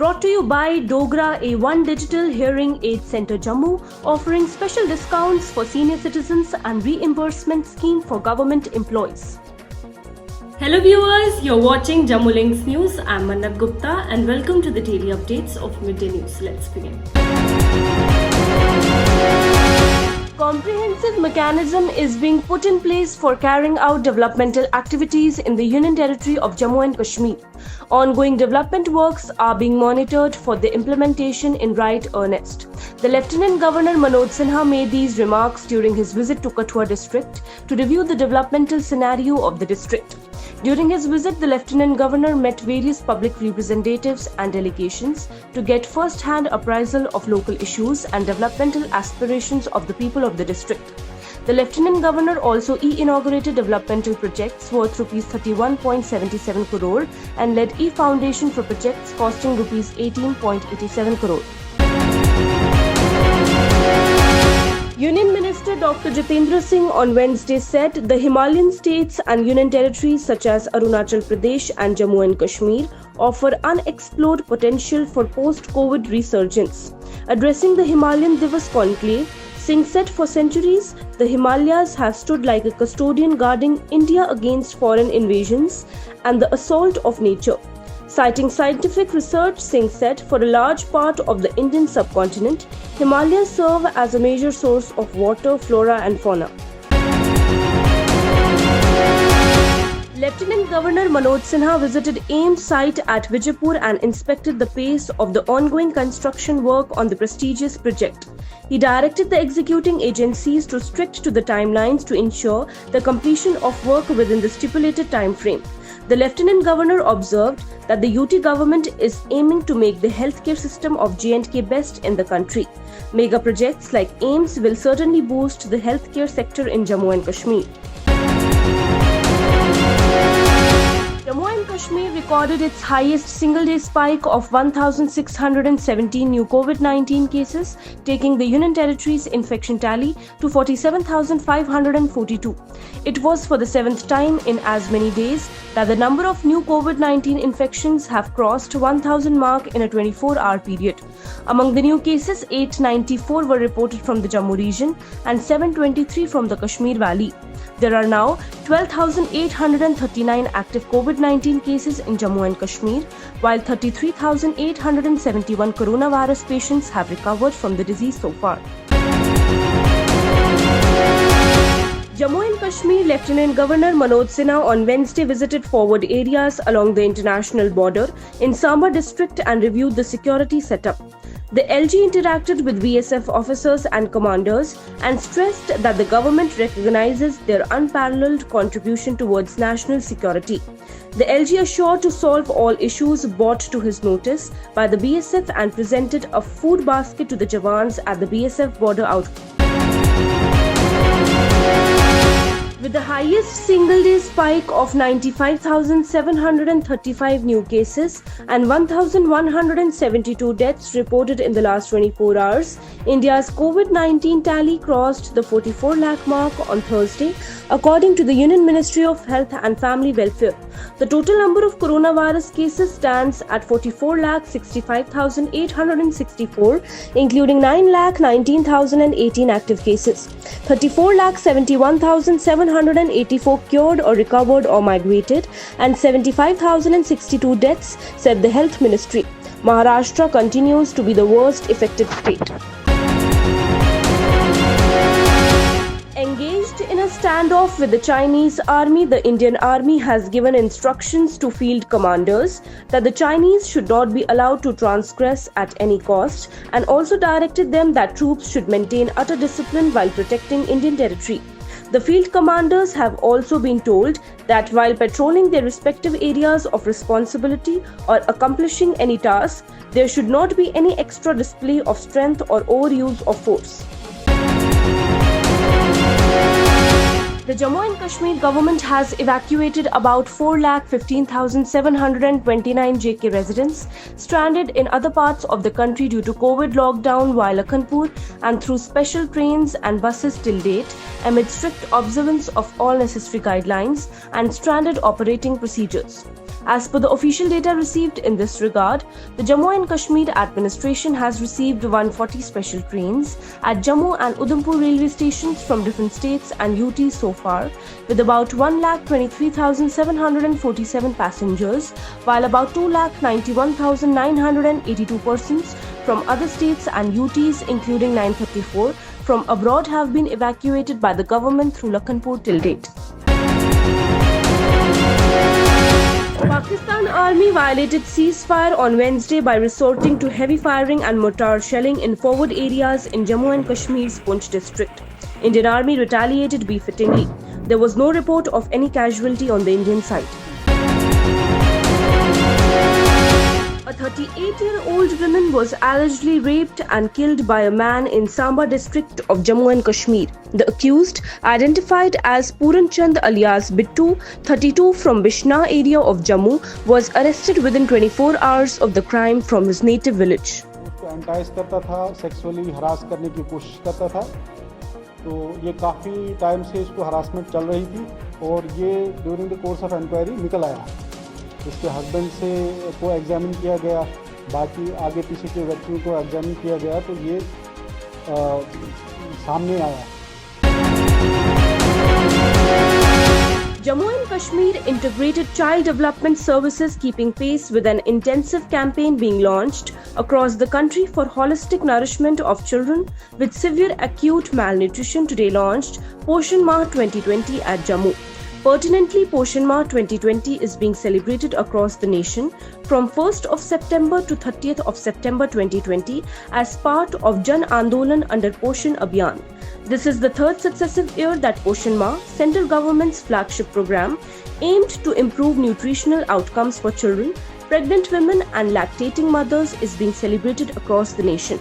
Brought to you by Dogra A1 Digital Hearing Aid Center Jammu, offering special discounts for senior citizens and reimbursement scheme for government employees. Hello viewers, you're watching Jammu Links News. I'm Mannat Gupta and welcome to the daily updates of Midday News. Let's begin. Comprehensive mechanism is being put in place for carrying out developmental activities in the Union Territory of Jammu and Kashmir. Ongoing development works are being monitored for the implementation in right earnest. The Lieutenant Governor Manoj Sinha made these remarks during his visit to Kathua district to review the developmental scenario of the district. During his visit, the Lieutenant Governor met various public representatives and delegations to get first-hand appraisal of local issues and developmental aspirations of the people of the district. The Lieutenant Governor also inaugurated developmental projects worth Rs 31.77 crore and led e-foundation for projects costing Rs 18.87 crore. Union Minister Dr. Jitendra Singh on Wednesday said the Himalayan states and Union territories such as Arunachal Pradesh and Jammu and Kashmir offer unexplored potential for post-COVID resurgence. Addressing the Himalayan Divas conclave, Singh said for centuries, the Himalayas have stood like a custodian guarding India against foreign invasions and the assault of nature. Citing scientific research, Singh said, for a large part of the Indian subcontinent, Himalayas serve as a major source of water, flora and fauna. Lieutenant Governor Manoj Sinha visited AIIMS site at Vijaypur and inspected the pace of the ongoing construction work on the prestigious project. He directed the executing agencies to stick to the timelines to ensure the completion of work within the stipulated time frame. The Lieutenant Governor observed that the UT government is aiming to make the healthcare system of J&K best in the country. Mega projects like AIIMS will certainly boost the healthcare sector in Jammu and Kashmir. Jammu and Kashmir recorded its highest single-day spike of 1,617 new COVID-19 cases, taking the Union Territory's infection tally to 47,542. It was for the seventh time in as many days that the number of new COVID-19 infections have crossed 1,000 mark in a 24-hour period. Among the new cases, 894 were reported from the Jammu region and 723 from the Kashmir Valley. There are now 12,839 active COVID-19 cases in Jammu and Kashmir, while 33,871 coronavirus patients have recovered from the disease so far. Jammu and Kashmir Lieutenant Governor Manoj Sinha on Wednesday visited forward areas along the international border in Samba district and reviewed the security setup. The LG interacted with BSF officers and commanders and stressed that the government recognizes their unparalleled contribution towards national security. The LG assured to solve all issues brought to his notice by the BSF and presented a food basket to the Jawans at the BSF border outpost. With the highest single-day spike of 95,735 new cases and 1,172 deaths reported in the last 24 hours, India's COVID-19 tally crossed the 44 lakh mark on Thursday, according to the Union Ministry of Health and Family Welfare. The total number of coronavirus cases stands at 44,65,864, including 9,19,018 active cases, 34,71,784 cured or recovered or migrated, and 75,062 deaths, said the Health Ministry. Maharashtra continues to be the worst affected state. Engaged in a standoff with the Chinese army, the Indian Army has given instructions to field commanders that the Chinese should not be allowed to transgress at any cost, and also directed them that troops should maintain utter discipline while protecting Indian territory. The field commanders have also been told that while patrolling their respective areas of responsibility or accomplishing any task, there should not be any extra display of strength or overuse of force. The Jammu and Kashmir government has evacuated about 4,15,729 JK residents stranded in other parts of the country due to COVID lockdown via Lakhanpur and through special trains and buses till date, amid strict observance of all necessary guidelines and standard operating procedures. As per the official data received in this regard, the Jammu and Kashmir administration has received 140 special trains at Jammu and Udhampur railway stations from different states and UTs so far, with about 1,23,747 passengers, while about 2,91,982 persons from other states and UTs, including 934 from abroad, have been evacuated by the government through Lakhanpur till date. Pakistan Army violated ceasefire on Wednesday by resorting to heavy firing and mortar shelling in forward areas in Jammu and Kashmir's Poonch district. Indian Army retaliated befittingly. There was no report of any casualty on the Indian side. A 38-year-old woman was allegedly raped and killed by a man in Samba district of Jammu and Kashmir. The accused, identified as Puran Chand alias Bittu, 32 from Bishna area of Jammu, was arrested within 24 hours of the crime from his native village. उसको एंटाइज करता था, sexually harass करने की कोशिश करता था, तो ये काफ़ी टाइम से इसको हरासमेंट चल रही थी और ये during the course of inquiry निकल आया। इसके हस्बैंड से को एग्जामिन किया गया, बाकी आगे पीछे के व्यक्तियों को एग्जामिन किया गया, तो ये सामने आया। Jammu and Kashmir Integrated Child Development Services keeping pace with an intensive campaign being launched across the country for holistic nourishment of children with severe acute malnutrition today launched Poshan Mah 2020 at Jammu. Pertinently, Poshan Mah 2020 is being celebrated across the nation from 1st of September to 30th of September 2020 as part of Jan Andolan under Poshan Abhiyan. This is the third successive year that Poshan Mah, central government's flagship program, aimed to improve nutritional outcomes for children, pregnant women and lactating mothers, is being celebrated across the nation.